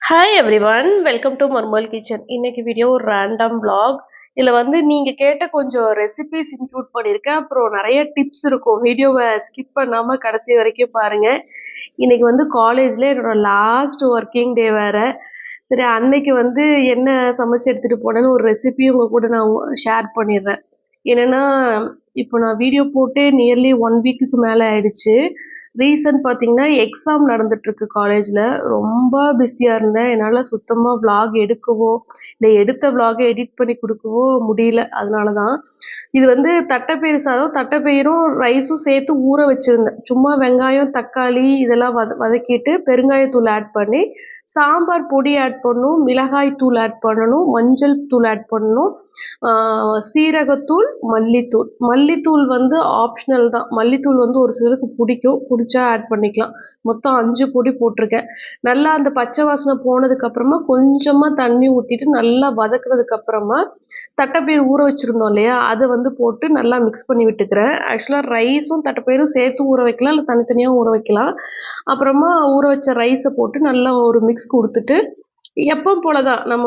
Hi everyone, welcome to மர்மல் kitchen. இன்னைக்கு video ஒரு ரேண்டம் vlog. இதில் வந்து நீங்கள் கேட்ட கொஞ்சம் ரெசிபிஸ் இன்க்ளூட் பண்ணியிருக்கேன். அப்புறம் நிறைய டிப்ஸ் இருக்கும். வீடியோவை ஸ்கிப் பண்ணாமல் கடைசி வரைக்கும் பாருங்கள். இன்னைக்கு வந்து காலேஜில் என்னோட லாஸ்ட் ஒர்க்கிங் டே வேறு. சரி, அன்னைக்கு வந்து என்ன சமைச்சு எடுத்துகிட்டு போனேன்னு ஒரு ரெசிபி உங்கள் கூட நான் ஷேர் பண்ணிடுறேன். என்னென்னா, இப்போ நான் வீடியோ போட்டு நியர்லி 1 வீக்குக்கு மேலே ஆயிடுச்சு. ரீசன் பார்த்தீங்கன்னா, எக்ஸாம் நடந்துட்டுருக்கு காலேஜில். ரொம்ப பிஸியாக இருந்தேன். என்னால் சுத்தமாக vlog எடுக்கவோ இல்லை எடுத்த vlog-ஐ எடிட் பண்ணி கொடுக்கவோ முடியல. அதனால தான் இது வந்து தட்டைப்பயிறு சாதம். தட்டைப்பயிரும் ரைஸும் சேர்த்து ஊற வச்சுருந்தேன். சும்மா வெங்காயம், தக்காளி இதெல்லாம் வதக்கிட்டு பெருங்காயத்தூள் ஆட் பண்ணி, சாம்பார் பொடி ஆட் பண்ணணும், மிளகாய் தூள் ஆட் பண்ணணும், மஞ்சள் தூள் ஆட் பண்ணணும், சீரகத்தூள், மல்லித்தூள். மல்லித்தூள் வந்து ஆப்ஷனல் தான். மல்லித்தூள் வந்து ஒரு சிலருக்கு பிடிக்கும், பிடிச்சா ஆட் பண்ணிக்கலாம். மொத்தம் 5 பொடி போட்டிருக்கேன். நல்லா அந்த பச்சை வாசனை போனதுக்கப்புறமா கொஞ்சமாக தண்ணி ஊற்றிட்டு நல்லா வதக்குனதுக்கப்புறமா தட்டைப்பயிறு ஊற வச்சுருந்தோம் இல்லையா, அதை வந்து போட்டு நல்லா மிக்ஸ் பண்ணி விட்டுக்கிறேன். ஆக்சுவலாக ரைஸும் தட்டைப்பயிரும் சேர்த்து ஊற வைக்கலாம், இல்லை தனித்தனியாக ஊற வைக்கலாம். அப்புறமா ஊற வச்ச ரைஸை போட்டு நல்லா ஒரு மிக்ஸ் கொடுத்துட்டு, எப்பவும் போல தான் நம்ம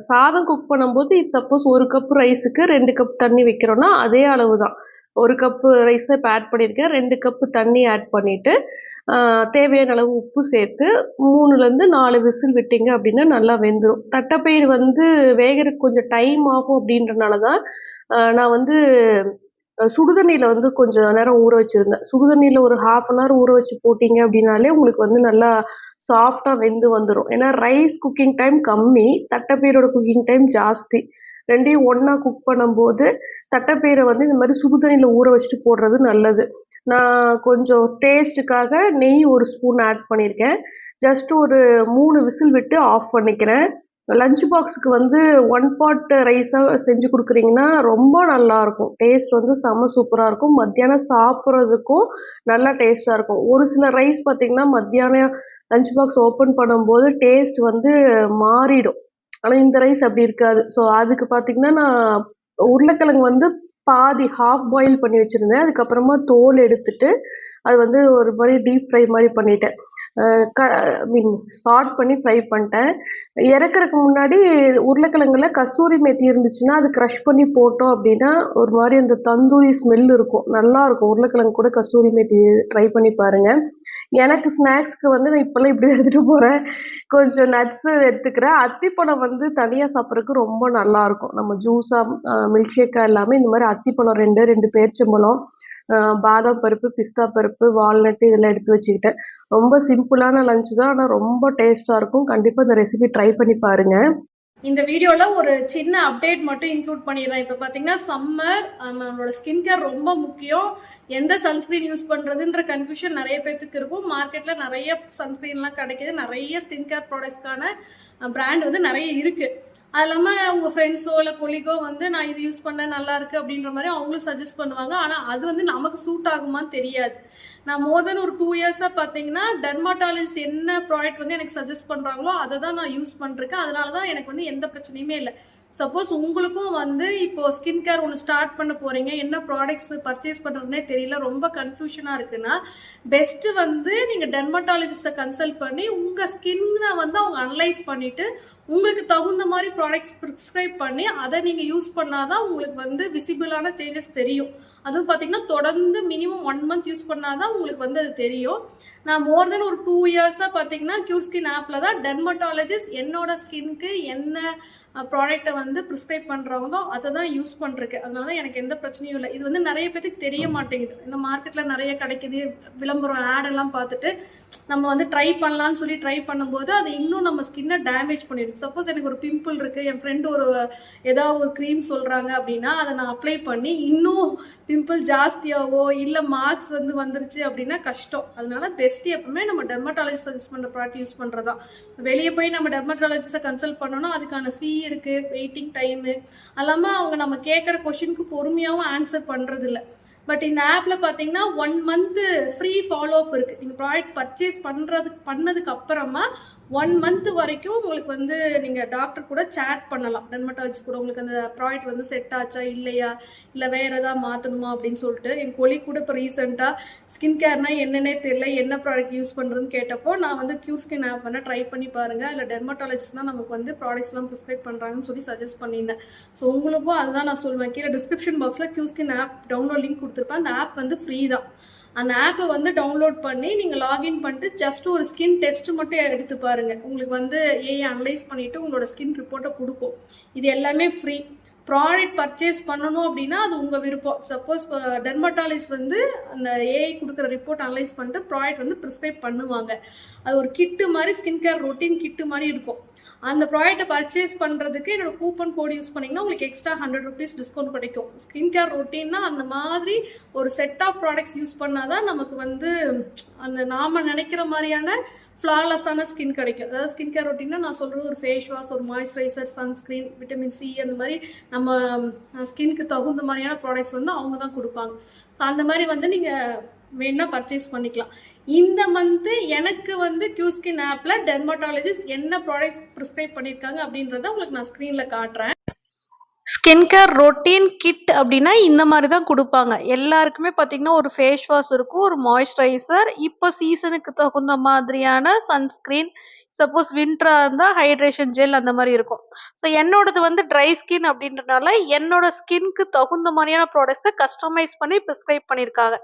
சாதம் குக் பண்ணும்போது சப்போஸ் 1 கப் ரைஸுக்கு 2 கப் தண்ணி வைக்கிறோன்னா அதே அளவு தான். 1 கப்பு ரைஸ் தான் இப்போ ஆட் பண்ணியிருக்கேன். 2 கப்பு தண்ணி ஆட் பண்ணிவிட்டு தேவையான அளவு உப்பு சேர்த்து 3லேருந்து 4 விசில் விட்டிங்க அப்படின்னா நல்லா வெந்துடும். தட்டைப்பயிறு வந்து வேகிறதுக்கு கொஞ்சம் டைம் ஆகும் அப்படின்றனால தான் நான் வந்து சுடுதண்ணியில் வந்து கொஞ்சம் நேரம் ஊற வச்சுருந்தேன். சுடுதண்ணியில் ஒரு 1/2 அன் ஹவர் ஊற வச்சு போட்டிங்க அப்படின்னாலே உங்களுக்கு வந்து நல்லா சாஃப்டாக வெந்து வந்துடும். ஏன்னா ரைஸ் குக்கிங் டைம் கம்மி, தட்டைப்பயிரோட குக்கிங் டைம் ஜாஸ்தி. 2யும் ஒன்றா குக் பண்ணும்போது தட்டைப்பயிரை வந்து இந்த மாதிரி சுடுதண்ணியில் ஊற வச்சுட்டு போடுறது நல்லது. நான் கொஞ்சம் டேஸ்ட்டுக்காக நெய் 1 ஸ்பூன் ஆட் பண்ணியிருக்கேன். ஜஸ்ட் ஒரு 3 விசில் விட்டு ஆஃப் பண்ணிக்கிறேன். லஞ்ச் பாக்ஸுக்கு வந்து 1 பாட் ரைஸாக செஞ்சு கொடுக்குறீங்கன்னா ரொம்ப நல்லாயிருக்கும். டேஸ்ட் வந்து செம்ம சூப்பராக இருக்கும். மத்தியானம் சாப்பிட்றதுக்கும் நல்லா டேஸ்ட்டாக இருக்கும். ஒரு சில ரைஸ் பார்த்திங்கன்னா மத்தியானம் லஞ்ச் பாக்ஸ் ஓப்பன் பண்ணும்போது டேஸ்ட் வந்து மாறிடும். ஆனால் இந்த ரைஸ் அப்படி இருக்காது. ஸோ அதுக்கு பார்த்திங்கன்னா நான் உருளைக்கிழங்கு வந்து பாதி ஹாஃப் பாயில் பண்ணி வச்சுருந்தேன். அதுக்கப்புறமா தோல் எடுத்துட்டு அது வந்து ஒரு மாதிரி டீப் ஃப்ரை மாதிரி பண்ணிட்டேன். சால்ட் பண்ணி ஃப்ரை பண்ணிட்டேன். இறக்குறதுக்கு முன்னாடி உருளைக்கிழங்குல கஸ்தூரி மேத்தி இருந்துச்சுன்னா அது க்ரஷ் பண்ணி போட்டோம் அப்படின்னா ஒரு மாதிரி அந்த தந்தூரி ஸ்மெல் இருக்கும், நல்லாயிருக்கும். உருளைக்கிழங்கு கூட கஸ்தூரி மேத்தி ட்ரை பண்ணி பாருங்கள். எனக்கு ஸ்நாக்ஸ்க்கு வந்து நான் இப்போல்லாம் இப்படி எடுத்துகிட்டு போகிறேன். கொஞ்சம் நட்ஸு எடுத்துக்கிறேன். அத்திப்பழம் வந்து தனியாக சாப்பிட்றதுக்கு ரொம்ப நல்லாயிருக்கும். நம்ம ஜூஸாக மில்க் ஷேக்காக எல்லாமே இந்த மாதிரி அத்திப்பழம் 2 பேரிச்சம்பழம், பாதாம் பருப்பு, பிஸ்தா பருப்பு, வால்நட்டு இதெல்லாம் எடுத்து வச்சுக்கிட்டேன். ரொம்ப சிம்பிளான லஞ்ச் தான், ஆனால் ரொம்ப டேஸ்ட்டாக இருக்கும். கண்டிப்பாக இந்த ரெசிபி ட்ரை பண்ணி பாருங்கள். இந்த வீடியோவில் ஒரு சின்ன அப்டேட் மட்டும் இன்க்ளூட் பண்ணிடுறேன். இப்போ பார்த்தீங்கன்னா சம்மர், நம்மளோட ஸ்கின் கேர் ரொம்ப முக்கியம். எந்த சன்ஸ்க்ரீன் யூஸ் பண்ணுறதுன்ற கன்ஃபியூஷன் நிறைய பேர்த்துக்கு இருக்கும். மார்க்கெட்டில் நிறைய சன்ஸ்க்ரீன்லாம் கிடைக்கிது. நிறைய ஸ்கின் கேர் ப்ராடக்ட்ஸ்க்கான பிராண்ட் வந்து நிறைய இருக்குது. அது இல்லாமல் உங்கள் ஃப்ரெண்ட்ஸோ இல்லை கொலிகோ வந்து நான் இது யூஸ் பண்ணேன் நல்லா இருக்குது அப்படின்ற மாதிரி அவங்களும் சஜஸ்ட் பண்ணுவாங்க. ஆனால் அது வந்து நமக்கு சூட் ஆகுமான்னு தெரியாது. நான் மோர் தென் ஒரு 2 இயர்ஸாக பார்த்தீங்கன்னா டெர்மாட்டாலஜிஸ்ட் என்ன ப்ராடக்ட் வந்து எனக்கு சஜஸ்ட் பண்ணுறாங்களோ அதை தான் நான் யூஸ் பண்ணிருக்கேன். அதனால தான் எனக்கு வந்து எந்த பிரச்சனையுமே இல்லை. சப்போஸ் உங்களுக்கும் வந்து இப்போ ஸ்கின் கேர் ஒன்று ஸ்டார்ட் பண்ண போகிறீங்க, என்ன ப்ராடக்ட்ஸ் பர்ச்சேஸ் பண்ணுறதுனே தெரியல, ரொம்ப கன்ஃபியூஷனாக இருக்குன்னா பெஸ்ட்டு வந்து நீங்கள் டெர்மட்டாலஜிஸ்ட்டை கன்சல்ட் பண்ணி உங்கள் ஸ்கின்னை வந்து அவங்க அனலைஸ் பண்ணிவிட்டு உங்களுக்கு தகுந்த மாதிரி ப்ராடக்ட்ஸ் ப்ரிஸ்கிரைப் பண்ணி அதை நீங்கள் யூஸ் பண்ணாதான் உங்களுக்கு வந்து விசிபிளான சேஞ்சஸ் தெரியும். அதுவும் பார்த்தீங்கன்னா தொடர்ந்து மினிமம் 1 மந்த் யூஸ் பண்ணாதான் உங்களுக்கு வந்து அது தெரியும். நான் மோர் தென் ஒரு 2 இயர்ஸாக பார்த்தீங்கன்னா க்யூர் ஸ்கின் ஆப்பில் தான் டெர்மட்டாலஜிஸ்ட் என்னோட ஸ்கின்க்கு என்ன ப்ராடக்டை வந்து ப்ரிஸ்கிரைப் பண்ணுறவங்களோ அதை தான் யூஸ் பண்ணிருக்கேன். அதனால தான் எனக்கு எந்த பிரச்சனையும் இல்லை. இது வந்து நிறைய பேருக்கு தெரிய மாட்டேங்குது. இந்த மார்க்கெட்டில் நிறைய கிடைக்குது, விளம்பரம் ஆடெல்லாம் பார்த்துட்டு நம்ம வந்து ட்ரை பண்ணலான்னு சொல்லி ட்ரை பண்ணும்போது அது இன்னும் நம்ம ஸ்கின்னை டேமேஜ் பண்ணிடும். சப்போஸ் எனக்கு ஒரு பிம்பிள் இருக்குது, என் ஃப்ரெண்டு ஏதாவது ஒரு க்ரீம் சொல்கிறாங்க அப்படின்னா அதை நான் அப்ளை பண்ணி இன்னும் பிம்பிள் ஜாஸ்தியாகவோ இல்லை மார்க்ஸ் வந்து வந்துருச்சு அப்படின்னா கஷ்டம். அதனால பெஸ்ட்டு எப்பவுமே நம்ம டெர்மட்டாலஜிஸ்ட் சஜஸ்ட் பண்ணுற ப்ராடக்ட் யூஸ் பண்ணுறதா. வெளியே போய் நம்ம டெர்மட்டாலஜிஸ்ட்டை கன்சல்ட் பண்ணோன்னா அதுக்கான ஃபீ இருக்குது, வெயிட்டிங் டைமு, அல்லாமல் அவங்க நம்ம கேட்குற கொஷினுக்கு பொறுமையாகவும் ஆன்சர் பண்ணுறதில்ல. பட் இந்த ஆப்பில் பார்த்தீங்கன்னா 1 மந்த்து ஃப்ரீ ஃபாலோஅப் இருக்குது. நீங்கள் ப்ராடக்ட் பர்ச்சேஸ் பண்ணதுக்கு அப்புறமா 1 மந்த் வரைக்கும் உங்களுக்கு வந்து நீங்க டாக்டர் கூட சேட் பண்ணலாம். டெர்மட்டாலஜிஸ்ட் கூட உங்களுக்கு அந்த ப்ராடக்ட் வந்து செட் ஆச்சா இல்லையா, இல்ல வேற ஏதாவது மாத்தணுமா அப்படின்னு சொல்லிட்டு. என் கொலீக் கூட இப்போ ரீசெண்டா ஸ்கின் கேர்னா என்னன்னே தெரியல, என்ன ப்ராடக்ட் யூஸ் பண்றதுன்னு கேட்டப்போ நான் வந்து கியூ ஸ்கின் ஆப் வேணா ட்ரை பண்ணி பாருங்க, இல்ல டெர்மட்டாலஜிஸ்ட் தான் நமக்கு வந்து ப்ராடக்ட்ஸ்லாம் ப்ரிஸ்கிரைப் பண்றாங்கன்னு சொல்லி சஜஸ்ட் பண்ணியிருந்தேன். ஸோ உங்களுக்கும் அதுதான் நான் சொல்லுவேன். கீழே டிஸ்கிரிப்ஷன் பாக்ஸ்ல Q skin app download link கொடுத்துருப்பேன். அந்த ஆப் வந்து ஃப்ரீ தான். அந்த ஆப்பை வந்து டவுன்லோட் பண்ணி நீங்கள் லாகின் பண்ணிட்டு ஜஸ்ட் ஒரு ஸ்கின் டெஸ்ட் மட்டும் எடுத்து பாருங்க. உங்களுக்கு வந்து ஏஐ அனலைஸ் பண்ணிட்டு உங்களோட ஸ்கின் ரிப்போர்ட்டை கொடுக்கும். இது எல்லாமே ஃப்ரீ. ப்ராடக்ட் பர்ச்சேஸ் பண்ணணும் அப்படின்னா அது உங்கள் விருப்பம். சப்போஸ் டெர்மட்டாலஜிஸ்ட் வந்து அந்த ஏஐ கொடுக்குற ரிப்போர்ட் அனலைஸ் பண்ணிட்டு ப்ராடக்ட் வந்து ப்ரிஸ்கிரைப் பண்ணுவாங்க. அது ஒரு கிட்டு மாதிரி, ஸ்கின் கேர் ரொட்டீன் கிட்டு மாதிரி இருக்கும். அந்த ப்ராடக்ட்டை பர்ச்சேஸ் பண்ணுறதுக்கு என்னோட கூப்பன் கோட் யூஸ் பண்ணிங்கன்னா உங்களுக்கு எக்ஸ்ட்ரா 100 ருபீஸ் டிஸ்கவுண்ட் கிடைக்கும். ஸ்கின் கேர் ரொட்டீன்னா அந்த மாதிரி ஒரு செட் ஆஃப் ப்ராடக்ட்ஸ் யூஸ் பண்ணாதான் நமக்கு வந்து அந்த நாம நினைக்கிற மாதிரியான ஃப்ளாலெஸ்ஸான ஸ்கின் கிடைக்கும். அதாவது ஸ்கின் கேர் ரொட்டீன்னா நான் சொல்கிறது ஒரு ஃபேஸ் வாஷ், ஒரு மாய்ஸ்சரைசர், சன்ஸ்க்ரீன், விட்டமின் சி, அந்த மாதிரி நம்ம ஸ்கின்க்கு தகுந்த மாதிரியான ப்ராடக்ட்ஸ் வந்து அவங்க தான் கொடுப்பாங்க. ஸோ அந்த மாதிரி வந்து நீங்கள் வேணா பர்ச்சேஸ் பண்ணிக்கலாம். இந்த மந்த்து எனக்கு வந்து கியூ ஸ்கின் ஆப்ல டெர்மட்டாலஜிஸ்ட் என்ன ப்ராடக்ட்ஸ் ப்ரிஸ்கிரைப் பண்ணியிருக்காங்க அப்படின்றத உங்களுக்கு நான் ஸ்க்ரீனில் காட்டுறேன். ஸ்கின் கேர் ரொட்டீன் கிட் அப்படின்னா இந்த மாதிரி தான் கொடுப்பாங்க. எல்லாருக்குமே பார்த்தீங்கன்னா ஒரு ஃபேஸ் வாஷ் இருக்கும், ஒரு மாய்ஸ்சரைசர், இப்போ சீசனுக்கு தகுந்த மாதிரியான சன்ஸ்க்ரீன், சப்போஸ் வின்டராக இருந்தால் ஹைட்ரேஷன் ஜெல் அந்த மாதிரி இருக்கும். ஸோ என்னோடது வந்து ட்ரை ஸ்கின் அப்படின்றனால என்னோட ஸ்கின்க்கு தகுந்த மாதிரியான ப்ராடக்ட்ஸை கஸ்டமைஸ் பண்ணி ப்ரிஸ்கிரைப் பண்ணியிருக்காங்க.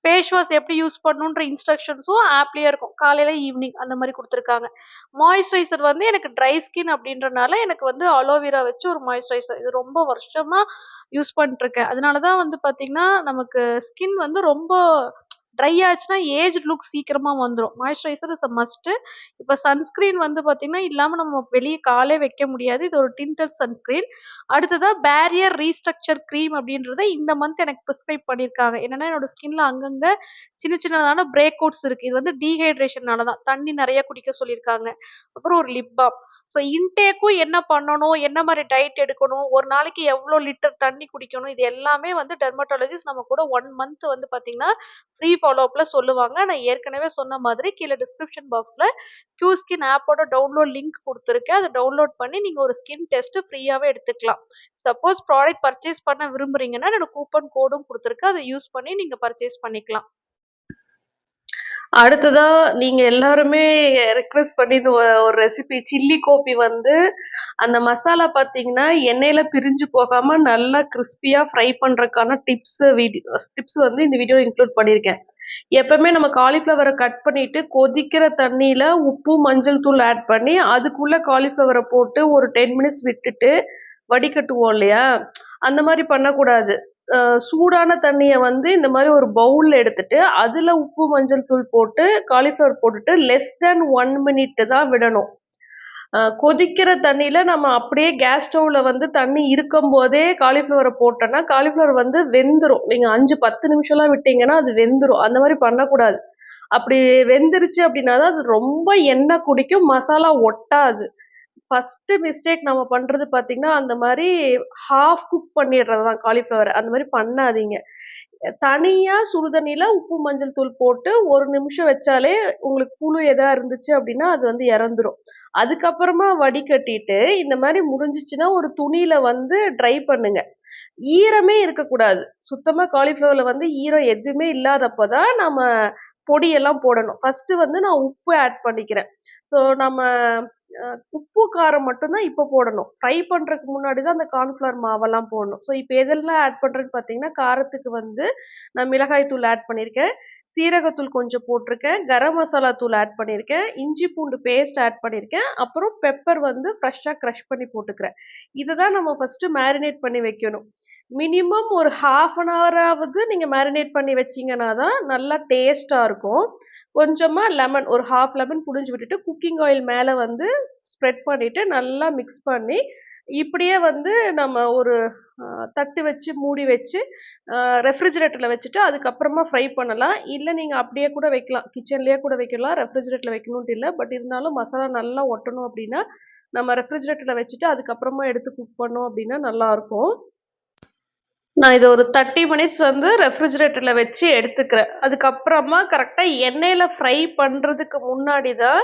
ஃபேஸ் வாஷ் எப்படி யூஸ் பண்ணணுன்ற இன்ஸ்ட்ரக்ஷன்ஸும் ஆப்லேயே இருக்கும். காலையில் ஈவினிங் அந்த மாதிரி கொடுத்துருக்காங்க. மாய்ஸ்சரைசர் வந்து எனக்கு ட்ரை ஸ்கின் அப்படின்றனால எனக்கு வந்து அலோவேரா வச்சு ஒரு மாய்ஸ்சரைசர், இது ரொம்ப வருஷமா யூஸ் பண்ணிட்டு இருக்கேன். அதனால தான் வந்து பார்த்தீங்கன்னா நமக்கு ஸ்கின் வந்து ரொம்ப ட்ரை ஆச்சுன்னா ஏஜ் லுக் சீக்கிரமா வந்துடும். Moisturiser is a must. இப்போ சன்ஸ்கிரீன் வந்து பார்த்தீங்கன்னா இல்லாமல் நம்ம வெளியே காலே வைக்க முடியாது. இது ஒரு டிண்டட் சன்ஸ்கிரீன். அடுத்ததா பேரியர் ரீஸ்ட்ரக்சர் க்ரீம் அப்படின்றத இந்த மந்த் எனக்கு ப்ரிஸ்கிரைப் பண்ணியிருக்காங்க. என்னன்னா என்னோட ஸ்கின்ல அங்கங்க சின்ன சின்னதான பிரேக் அவுட்ஸ் இருக்கு. இது வந்து டீஹைட்ரேஷனால தான். தண்ணி நிறைய குடிக்க சொல்லியிருக்காங்க. அப்புறம் ஒரு லிப் பாம். ஸோ இன்டேக்கும் என்ன பண்ணணும், என்ன மாதிரி டயட் எடுக்கணும், ஒரு நாளைக்கு எவ்வளோ லிட்டர் தண்ணி குடிக்கணும், இது எல்லாமே வந்து டெர்மட்டாலஜிஸ்ட் நம்ம கூட 1 மந்த் வந்து பார்த்தீங்கன்னா ஃப்ரீ ஃபாலோ அப்ல சொல்லுவாங்க. நான் ஏற்கனவே சொன்ன மாதிரி கீழே டிஸ்கிரிப்ஷன் பாக்ஸ்ல கியூ ஸ்கின் ஆப்போட டவுன்லோட் லிங்க் கொடுத்துருக்கேன். அதை டவுன்லோட் பண்ணி நீங்க ஒரு ஸ்கின் டெஸ்ட் ஃப்ரீயாவே எடுத்துக்கலாம். சப்போஸ் ப்ராடக்ட் பர்ச்சேஸ் பண்ண விரும்புறீங்கன்னா என்னோட கூப்பன் கோடும் கொடுத்துருக்கேன். அதை யூஸ் பண்ணி நீங்க பர்ச்சேஸ் பண்ணிக்கலாம். அடுத்ததா நீங்க எல்லாருமே ரெக்வெஸ்ட் பண்ணி இந்த ஒரு ரெசிபி சில்லி கோபி வந்து அந்த மசாலா பார்த்தீங்கன்னா எண்ணெயில பிரிஞ்சு போகாம நல்லா கிறிஸ்பியா ஃப்ரை பண்றதுக்கான டிப்ஸ் வந்து இந்த வீடியோ இன்க்ளூட் பண்ணியிருக்கேன். எப்பவுமே நம்ம காலிஃப்ளவரை கட் பண்ணிட்டு கொதிக்கிற தண்ணியில உப்பு, மஞ்சள் தூள் ஆட் பண்ணி அதுக்குள்ள காலிஃப்ளவரை போட்டு ஒரு 10 மினிட்ஸ் விட்டுட்டு வடிகட்டுவோம் இல்லையா? அந்த மாதிரி பண்ணக்கூடாது. சூடான தண்ணிய வந்து இந்த மாதிரி ஒரு பவுல்ல எடுத்துட்டு அதுல உப்பு, மஞ்சள் தூள் போட்டு காலிஃப்ளவர் போட்டுட்டு லெஸ் தேன் 1 மினிட் தான் விடணும். கொதிக்கிற தண்ணியில நம்ம அப்படியே கேஸ் ஸ்டவ்ல வந்து தண்ணி இருக்கும் போதே காலிஃப்ளவரை போட்டோன்னா காலிஃப்ளவர் வந்து வெந்துரும். நீங்க 5, 10 நிமிஷம்லாம் விட்டீங்கன்னா அது வெந்துரும். அந்த மாதிரி பண்ணக்கூடாது. அப்படி வெந்துருச்சு அப்படின்னா தான் அது ரொம்ப எண்ணெய் குடிக்கும், மசாலா ஒட்டாது. ஃபர்ஸ்ட் மிஸ்டேக் நம்ம பண்றது பார்த்தீங்கன்னா, அந்த மாரி ஹாஃப் குக் பண்ணிடுறது தான் காலிஃப்ளவர. அந்த மாரி பண்ணாதீங்க. தனியா சுடுதண்ணீல உப்பு, மஞ்சள் தூள் போட்டு 1 நிமிஷம் வச்சாலே உங்களுக்கு புழு எதா இருந்துச்சு அப்படின்னா, அது வந்து இறந்துரும். அதுக்கப்புறமா வடிகட்டிட்டு, இந்த மாரி முடிஞ்சுச்சுன்னா ஒரு துணியில வந்து ட்ரை பண்ணுங்க. ஈரமே இருக்கக்கூடாது. சுத்தமா காலிஃப்ளவர்ல வந்து ஈரம் எதுவுமே இல்லாதப்ப தான் நம்ம பொடியெல்லாம் போடணும். ஃபர்ஸ்ட்டு வந்து நான் உப்பு ஆட் பண்ணிக்கிறேன். ஸோ நம்ம அ உப்பு, காரம் மட்டும் தான் இப்ப போடணும். ஃப்ரை பண்றதுக்கு முன்னாடி தான் அந்த கார்ன்ஃப்ளவர் மாவெல்லாம் போடணும். ஸோ இப்ப எதெல்லாம் ஆட் பண்றேன்னு பார்த்தீங்கன்னா, காரத்துக்கு வந்து நான் மிளகாய் தூள் ஆட் பண்ணியிருக்கேன். சீரகத்தூள் கொஞ்சம் போட்டிருக்கேன். கரம் மசாலா தூள் ஆட் பண்ணியிருக்கேன். இஞ்சி பூண்டு பேஸ்ட் ஆட் பண்ணியிருக்கேன். அப்புறம் பெப்பர் வந்து ஃப்ரெஷ்ஷா க்ரஷ் பண்ணி போட்டுக்கிறேன். இத தான் நம்ம ஃபர்ஸ்ட்டு மேரினேட் பண்ணி வைக்கணும். மினிமம் ஒரு 1/2 அன் ஹவராவது நீங்க மேரினேட் பண்ணி வச்சீங்கன்னா தான் நல்லா டேஸ்ட்டா இருக்கும். கொஞ்சமா லெமன் ஒரு 1/2 லெமன் புழிஞ்சு விட்டுட்டு, குக்கிங் ஆயில் மேல வந்து ஸ்ப்ரெட் பண்ணிட்டு, நல்லா மிக்ஸ் பண்ணி, இப்படியே வந்து நம்ம ஒரு அ தட்டு வச்சு மூடி வச்சு, ரெஃப்ரிஜிரேட்டர்ல வச்சுட்டு, அதுக்கப்புறமா ஃப்ரை பண்ணலாம். இல்ல நீங்க அப்படியே கூட வைக்கலாம். கிச்சன்லயே கூட வைக்கலாம். ரெஃப்ரிஜிரேட்டர்ல வைக்கணுன்ட்டு இல்ல. பட் இருந்தாலும் மசாலா நல்லா ஒட்டணும் அப்படின்னா, நம்ம ரெஃப்ரிஜிரேட்டர்ல வச்சுட்டு, அதுக்கப்புறமா எடுத்து குக் பண்ணோம் அப்படின்னா நல்லாருக்கும். நான் இத ஒரு 30 மினிட்ஸ் வந்து ரெஃப்ரிஜிரேட்டர்ல வச்சு எடுத்துக்கிறேன். அதுக்கப்புறமா கரெக்ட்டா எண்ணெயில ஃப்ரை பண்றதுக்கு முன்னாடி தான்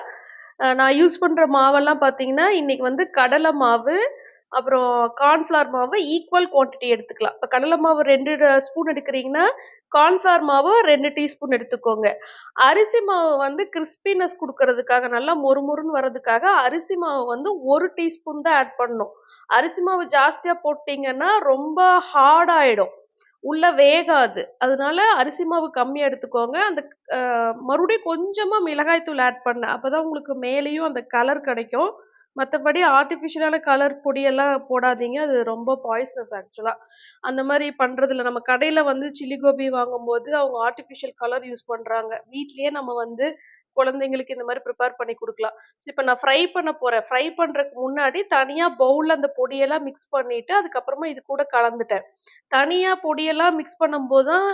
நான் யூஸ் பண்ற மாவெல்லாம் பார்த்தீங்கன்னா, இன்னைக்கு வந்து கடலை மாவு, அப்புறம் கார்ன்ஃப்ளவர் மாவு ஈக்குவல் குவான்டிட்டி எடுத்துக்கலாம். இப்ப கடலை மாவு 2 ஸ்பூன் எடுக்கிறீங்கன்னா, கார்ன்ஃப்ளவர் மாவு 2 டீஸ்பூன் எடுத்துக்கோங்க. அரிசி மாவு வந்து கிறிஸ்பினஸ் குடுக்கறதுக்காக, நல்லா மொறுமொறுன்னு வர்றதுக்காக, அரிசி மாவு வந்து 1 டீஸ்பூன் தான் ஆட் பண்ணணும். அரிசி மாவு ஜாஸ்தியா போட்டீங்கன்னா, ரொம்ப ஹார்ட் ஆயிடும். உள்ள வேகாது. அதனால அரிசி மாவு கம்மியா எடுத்துக்கோங்க. அந்த மறுபடியும் கொஞ்சமா மிளகாய் தூள் ஆட் பண்ணேன். அப்பதான் உங்களுக்கு மேலேயும் அந்த கலர் கிடைக்கும். மத்தபடி ஆர்டிஃபிஷியலான கலர் பொடியெல்லாம் போடாதீங்க. அது ரொம்ப பாய்சனஸ் ஆக்சுவலா. அந்த மாரி பண்றதில்ல. நம்ம கடையில வந்து சில்லி கோபி வாங்கும்போது அவங்க ஆர்டிஃபிஷியல் கலர் யூஸ் பண்றாங்க. வீட்லயே நம்ம வந்து குழந்தைங்களுக்கு இந்த மாரி ப்ரிப்பேர் பண்ணி குடுக்கலாம். இப்ப நான் ஃப்ரை பண்ண போறேன். ஃப்ரை பண்றதுக்கு முன்னாடி தனியா பவுல்ல அந்த பொடியெல்லாம் மிக்ஸ் பண்ணிட்டு, அதுக்கப்புறமா இது கூட கலந்துட்டேன். தனியா பொடியெல்லாம் மிக்ஸ் பண்ணும்போது தான்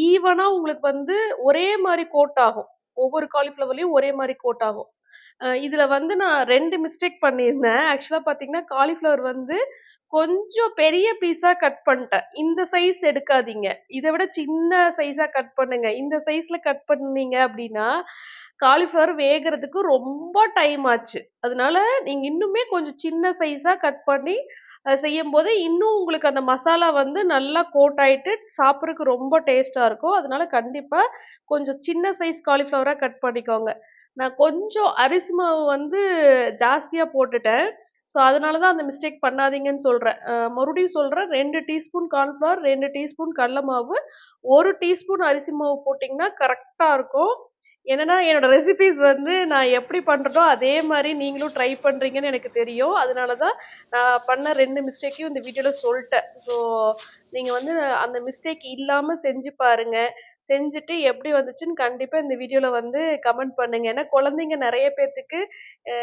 ஈவனா உங்களுக்கு வந்து ஒரே மாரி கோட் ஆகும். ஒவ்வொரு காலிஃப்ளவர்லயும் ஒரே மாரி கோட் ஆகும். இதுல வந்து நான் 2 மிஸ்டேக் பண்ணியிருந்தேன். ஆக்சுவலா பார்த்தீங்கன்னா, காலிஃப்ளவர் வந்து கொஞ்சம் பெரிய பீஸா கட் பண்ட்டேன். இந்த சைஸ் எடுக்காதீங்க. இத விட சின்ன சைஸா கட் பண்ணுங்க. இந்த சைஸ்ல கட் பண்ணீங்க அப்டின்னா, காலிஃப்ளவர் வேகறதுக்கு ரொம்ப டைம் ஆச்சு. அதனால நீங்க இன்னுமே கொஞ்சம் சின்ன சைஸா கட் பண்ணி செய்யும்போது, இன்னும் உங்களுக்கு அந்த மசாலா வந்து நல்லா கோட் ஆயிட்டு சாப்பிடறதுக்கு ரொம்ப டேஸ்ட்டா இருக்கும். அதனால கண்டிப்பா கொஞ்சம் சின்ன சைஸ் காலிஃப்ளவரா கட் பண்ணிக்கோங்க. நான் கொஞ்சம் அரிசி மாவு வந்து ஜாஸ்தியா போட்டுட்டேன். ஸோ, அதனால தான் அந்த மிஸ்டேக் பண்ணாதீங்கன்னு சொல்றேன். மறுபடியும் சொல்றேன் 2 டீஸ்பூன் கார்ன்ஃப்ளவர், 2 டீஸ்பூன் கடல மாவு, 1 டீஸ்பூன் அரிசி மாவு போட்டீங்கன்னா கரெக்ட்டா இருக்கும். என்னன்னா, என்னோட ரெசிபீஸ் வந்து நான் எப்படி பண்றேனோ, அதே மாரி நீங்களும் ட்ரை பண்றீங்கன்னு எனக்கு தெரியும். அதனால தான் நான் பண்ண 2 மிஸ்டேக்கையும் இந்த வீடியோல சொல்ட்டேன். ஸோ, நீங்க வந்து அந்த மிஸ்டேக் இல்லாம செஞ்சு பாருங்க. செஞ்சுட்டு எப்படி வந்துச்சுன்னு கண்டிப்பா இந்த வீடியோல வந்து கமெண்ட் பண்ணுங்க. ஏன்னா, குழந்தைங்க நெறைய பேத்துக்கு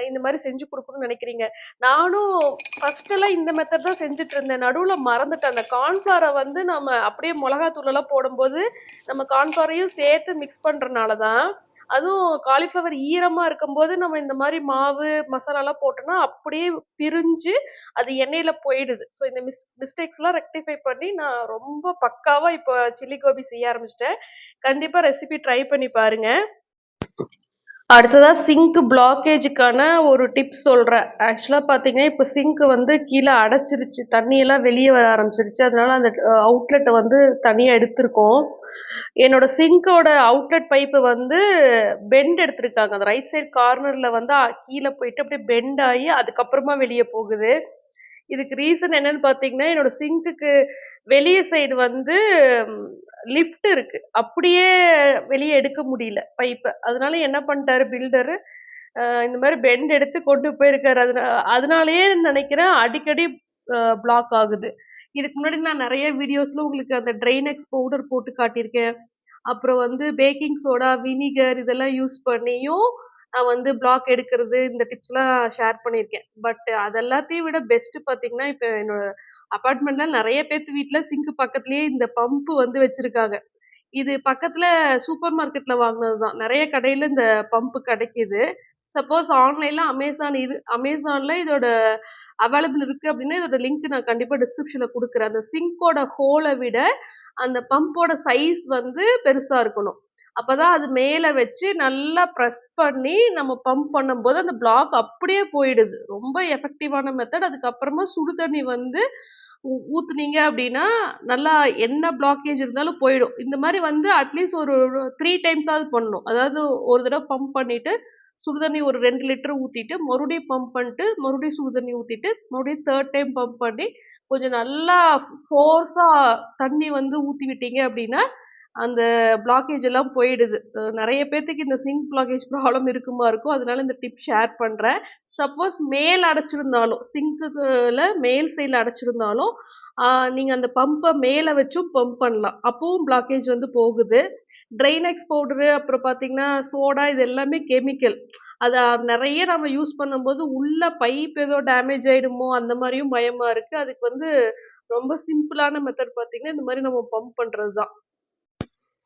இந்த மாரி செஞ்சு குடுக்கணும்னு நெனைக்கிறீங்க. நானும் ஃபர்ஸ்ட்டெல்லாம் இந்த மெத்தட் தான் செஞ்சுட்டு இருந்தேன். நடுவுல மறந்துட்டேன். அந்த கார்ன்ஃப்ளவர வந்து நம்ம அப்படியே மொளகா தூளெல்லாம் போடும்போது, நம்ம கார்ன்ஃப்ளவரையும் சேர்த்து மிக்ஸ் பண்றனால தான் அதுவும் காலிஃப்ளவர் ஈரமா இருக்கும்போது, நம்ம இந்த மாரி மாவு, மசாலாலாம் போட்டோம்னா, அப்படியே பிரிஞ்சு அது எண்ணெயில போயிடுது. ஸோ இந்த மிஸ்டேக்ஸ்லாம் ரெக்டிஃபை பண்ணி, நான் ரொம்ப பக்காவா இப்ப சில்லி கோபி செய்ய ஆரம்பிச்சுட்டேன். கண்டிப்பா ரெசிபி ட்ரை பண்ணி பாருங்க. அடுத்ததா சிங்க் பிளாக்கேஜுக்கான ஒரு டிப்ஸ் சொல்றேன். ஆக்சுவலா பார்த்தீங்கன்னா, இப்ப சிங்க் வந்து கீழ அடைச்சிருச்சு. தண்ணியெல்லாம் வெளிய வர ஆரம்பிச்சிருச்சு. அதனால அந்த அவுட்லெட்ட வந்து தனியா எடுத்திருக்கோம். என்னோட சிங்க்கோட அவுட்லெட் பைப்பு வந்து பெண்ட் எடுத்திருக்காங்க. அந்த ரைட் சைட் கார்னர்ல வந்து கீழ போயிட்டு அப்படியே பெண்ட் ஆயி அதுக்கப்புறமா வெளிய போகுது. இதுக்கு ரீசன் என்னன்னு பார்த்தீங்கன்னா, என்னோட சிங்க்குக்கு வெளிய சைடு வந்து லிஃப்ட் இருக்கு. அப்படியே வெளிய எடுக்க முடியல பைப்ப. அதனால என்ன பண்ணிட்டாரு பில்டரு, இந்த மாரி பெண்ட் எடுத்து கொண்டு போயிருக்காரு. அதனாலயே நெனைக்கிறேன் அடிக்கடி பிளாக் ஆகுது. இதுக்கு முன்னாடி நான் நெறைய வீடியோஸ்ல உங்களுக்கு அந்த ட்ரெயினெக்ஸ் பவுடர் போட்டு காட்டியிருக்கேன். அப்புறம் வந்து பேக்கிங் சோடா, வினிகர் இதெல்லாம் யூஸ் பண்ணியும் நான் வந்து பிளாக் எடுக்கிறது, இந்த டிப்ஸ்லாம் ஷேர் பண்ணியிருக்கேன். பட் அது எல்லாத்தையும் விட பெஸ்ட் பார்த்தீங்கன்னா, இப்ப என்னோட அபார்ட்மெண்ட்ல நெறைய பேத்து வீட்ல சிங்க் பக்கத்திலேயே இந்த பம்ப் வந்து வச்சிருக்காங்க. இது பக்கத்துல சூப்பர் மார்க்கெட்ல வாங்குனது தான். நெறைய கடையில இந்த பம்ப் கெடைக்குது. சப்போஸ் ஆன்லைன்ல அமேசான்ல இதோட அவைலபிள் இருக்கு அப்டின்னா, இதோட லிங்க் நான் கண்டிப்பா டிஸ்கிரிப்ஷன்ல குடுக்குறேன். அந்த சிங்க்கோட ஹோல விட அந்த பம்போட சைஸ் வந்து பெருசா இருக்கணும். அப்பதான் அது மேல வச்சு நல்லா பிரஸ் பண்ணி நம்ம பம்ப் பண்ணும்போது அந்த பிளாக் அப்படியே போயிடுது. ரொம்ப எஃபெக்டிவான மெத்தட். அதுக்கப்புறமா சுடு தண்ணி வந்து ஊத்துனீங்க அப்படின்னா, நல்லா என்ன பிளாக்கேஜ் இருந்தாலும் போயிடும். இந்த மாரி வந்து அட்லீஸ்ட் ஒரு 3 டைம்ஸாவது பண்ணணும். அதாவது ஒரு தடவ பம்ப் பண்ணிட்டு, சுடு தண்ணி ஒரு 2 லிட்டர் ஊத்திட்டு, மறுபடியும் பம்ப் பண்ணிட்டு, மறுபடியும் சுடு தண்ணி ஊத்திட்டு, மறுபடியும் 3 டைம் பம்ப் பண்ணி, கொஞ்சம் நல்லா ஃபோர்ஸா தண்ணி வந்து ஊத்தி விட்டீங்க அப்படின்னா, அந்த பிளாக்கேஜ் எல்லாம் போயிடுது. நெறைய பேத்துக்கு இந்த சிங்க் பிளாக்கேஜ் ப்ராப்ளம் இருக்குமா இருக்கும். அதனால இந்த டிப் ஷேர் பண்றேன். சப்போஸ் மேல் அடைச்சிருந்தாலும், சிங்க்குல மேல் சைடுல அடைச்சிருந்தாலும், ஆ நீங்க அந்த பம்ப மேல வச்சும் பம்ப் பண்ணலாம். அப்பவும் பிளாக்கேஜ் வந்து போகுது. ட்ரெயினெக்ஸ் பவுடரு, அப்புறம் பார்த்தீங்கன்னா, சோடா இது எல்லாமே கெமிக்கல். அத நெறைய நம்ம யூஸ் பண்ணும்போது, உள்ள பைப் ஏதோ டேமேஜ் ஆயிடுமோ! அந்த மாரியும் பயமா இருக்கு. அதுக்கு வந்து ரொம்ப சிம்பிளான மெத்தட் பார்த்தீங்கன்னா, இந்த மாரி நம்ம பம்ப் பண்றது தான்.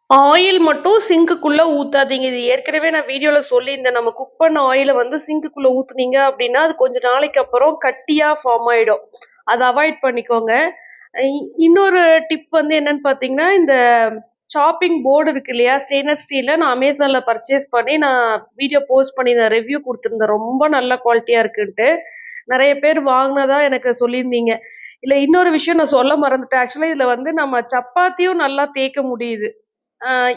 ஆயில் மட்டும் சிங்க்குக்குள்ள ஊத்தாதீங்க. இது ஏற்கனவே நான் வீடியோல சொல்லியிருந்தேன். நம்ம குக் பண்ண ஆயில வந்து சிங்க்குக்குள்ள ஊத்துனீங்க அப்டின்னா, அது கொஞ்ச நாளைக்கு அப்புறம் கட்டியா ஃபார்ம் ஆயிடும். அத அவாய்ட் பண்ணிக்கோங்க. இன்னொரு டிப் வந்து என்னன்னு பார்த்தீங்கன்னா, இந்த சாப்பிங் போர்டு இருக்கு இல்லையா, ஸ்டெயின்லெஸ் ஸ்டீலில் நான் அமேசானில் பர்ச்சேஸ் பண்ணி நான் வீடியோ போஸ்ட் பண்ணியிருந்தேன், ரிவ்யூ கொடுத்துருந்தேன் ரொம்ப நல்ல குவாலிட்டியாக இருக்குன்ட்டு. நிறைய பேர் வாங்கினதா எனக்கு சொல்லியிருந்தீங்க. இல்லை, இன்னொரு விஷயம் நான் சொல்ல மறந்துட்டேன். ஆக்சுவலாக இதில் வந்து நம்ம சப்பாத்தியும் நல்லா தேய்க்க முடியுது.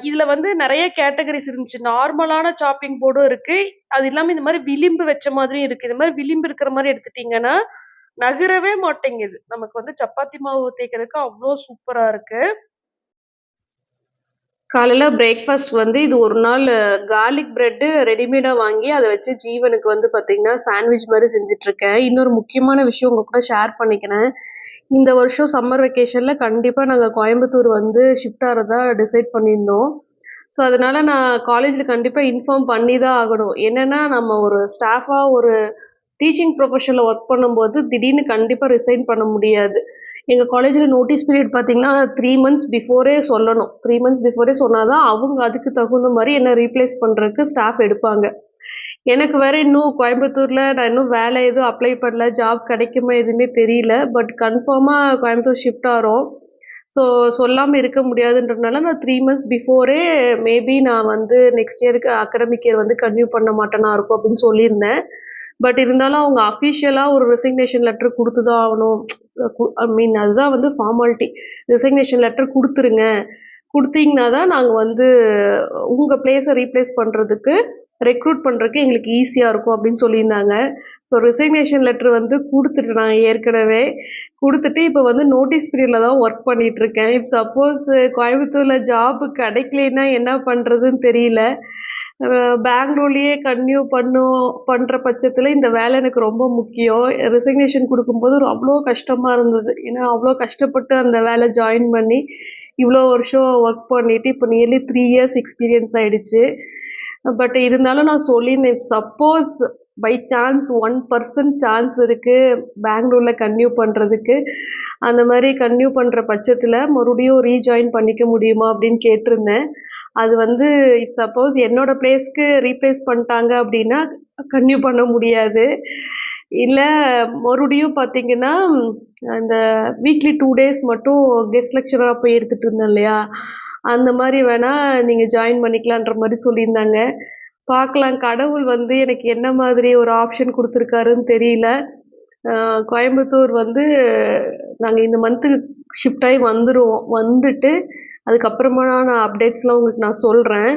இதுல வந்து நெறைய கேட்டகரிஸ் இருந்துச்சு. நார்மலான சாப்பிங் போர்டும் இருக்கு. அது இல்லாம இந்த மாரி விளிம்பு வச்ச மாதிரியும் இருக்கு. இந்த மாரி விளிம்பு இருக்கிற மாரி எடுத்துட்டீங்கன்னா, நகரவே மாட்டேங்குது. நமக்கு வந்து சப்பாத்தி மாவு தேய்க்கிறதுக்கு அவ்ளோ சூப்பரா இருக்கு. காலையில பிரேக்ஃபாஸ்ட் வந்து இது ஒரு நாள் கார்லிக் பிரெட்டு ரெடிமேடா வாங்கி அத வச்சு ஜீவனுக்கு வந்து பார்த்தீங்கன்னா, சாண்ட்விச் மாரி செஞ்சுட்டுருக்கேன். இன்னொரு முக்கியமான விஷயம் உங்க கூட ஷேர் பண்ணிக்கிறேன். இந்த வருஷம் சம்மர் வெக்கேஷன்ல கண்டிப்பா நாங்க கோயம்புத்தூர் வந்து ஷிஃப்ட் ஆறதா டிசைட் பண்ணியிருந்தோம். ஸோ, அதனால நான் காலேஜ்ல கண்டிப்பா இன்ஃபார்ம் பண்ணி தான் ஆகணும். என்னன்னா, நம்ம ஒரு ஸ்டாஃபா ஒரு டீச்சிங் ப்ரொஃபஷன்ல ஒர்க் பண்ணும்போது திடீர்னு கண்டிப்பா ரிசைன் பண்ண முடியாது. எங்க காலேஜ்ல நோட்டீஸ் பீரியட் பார்த்தீங்கன்னா, 3 மந்த்ஸ் பிஃபோரே சொல்லணும். 3 மந்த்ஸ் பிஃபோரே சொன்னா தான் அவங்க அதுக்கு தகுந்த மாரி என்ன ரீப்ளேஸ் பண்றதுக்கு ஸ்டாஃப் எடுப்பாங்க. எனக்கு வேற இன்னும் கோயம்புத்தூர்ல நான் இன்னும் வேலை எதுவும் அப்ளை பண்ணல. ஜாப் கிடைக்குமா எதுவுமே தெரியல. பட் கன்ஃபார்மா கோயம்புத்தூர் ஷிஃப்ட் ஆறோம். ஸோ, சொல்லாம இருக்க முடியாதுன்றதுனால நான் 3 மந்த்ஸ் பிஃபோரே மேபி நான் வந்து நெக்ஸ்ட் இயருக்கு அகாடமிக் இயர் வந்து கன்டின்யூ பண்ண மாட்டேனா இருக்கும் அப்படின்னு சொல்லியிருந்தேன். பட் இருந்தாலும் அவங்க அஃபிஷியலா ஒரு ரிசிக்னேஷன் லெட்டர் குடுத்து தான் ஆவணும். ஐ மீன் அதுதான் வந்து ஃபார்மாலிட்டி. ரிசிக்னேஷன் லெட்டர் குடுத்துருங்க. குடுத்தீங்கன்னா தான் நாங்க வந்து உங்க பிளேஸ ரீப்ளேஸ் பண்றதுக்கு, ரெக்ரூட் பண்றதுக்கு எங்களுக்கு ஈஸியா இருக்கும் அப்படின்னு சொல்லியிருந்தாங்க. ஸோ ரிசிக்னேஷன் லெட்டர் வந்து குடுத்துட்டேன் நான் ஏற்கனவே. குடுத்துட்டு இப்ப வந்து நோட்டீஸ் பீரியட்ல தான் ஒர்க் பண்ணிட்டு இருக்கேன். இஃப் சப்போஸ் கோயம்புத்தூர்ல ஜாப் கிடைக்கலைன்னா என்ன பண்றதுன்னு தெரியல. பெங்களூர்லயே கன்டின்யூ பண்ற பட்சத்துல இந்த வேலை எனக்கு ரொம்ப முக்கியம். ரிசிக்னேஷன் குடுக்கும்போது அவ்ளோ கஷ்டமா இருந்தது. ஏன்னா அவ்ளோ கஷ்டப்பட்டு அந்த வேலை ஜாயின் பண்ணி, இவ்ளோ வருஷம் ஒர்க் பண்ணிட்டு, இப்போ நியர்லி 3 இயர்ஸ் எக்ஸ்பீரியன்ஸ் ஆயிடுச்சு. பட் இருந்தாலும் நான் சொல்லியிருந்தேன், சப்போஸ் பை சான்ஸ் 1% சான்ஸ் இருக்கு பெங்களூர்ல கன்டின்யூ பண்றதுக்கு. அந்த மாரி கன்டின்யூ பண்ற பட்சத்துல மறுபடியும் ரீஜாயின் பண்ணிக்க முடியுமா அப்படின்னு கேட்டிருந்தேன். அது வந்து இஃப் சப்போஸ் என்னோட பிளேஸ்க்கு ரீப்ளேஸ் பண்ணிட்டாங்க அப்படின்னா, கன்டின்யூ பண்ண முடியாது. இல்ல மறுபடியும் பார்த்தீங்கன்னா, அந்த வீக்லி 2 டேஸ் மட்டும் கெஸ்ட் லெக்சரரா போய் எடுத்துட்டு இருந்தேன் இல்லையா? அந்த மாரி வேணா நீங்க ஜாயின் பண்ணிக்கலான்ற மாரி சொல்லியிருந்தாங்க. பார்க்கலாம் கடவுள் வந்து எனக்கு என்ன மாதிரி ஒரு ஆப்ஷன் குடுத்துருக்காருன்னு தெரியல. அ கோயம்புத்தூர் வந்து நாங்க இந்த மந்த்து ஷிஃப்ட் ஆயி வந்துருவோம். வந்துட்டு அதுக்கப்புறமா நான் அப்டேட்ஸ்லாம் உங்களுக்கு நான் சொல்றேன்.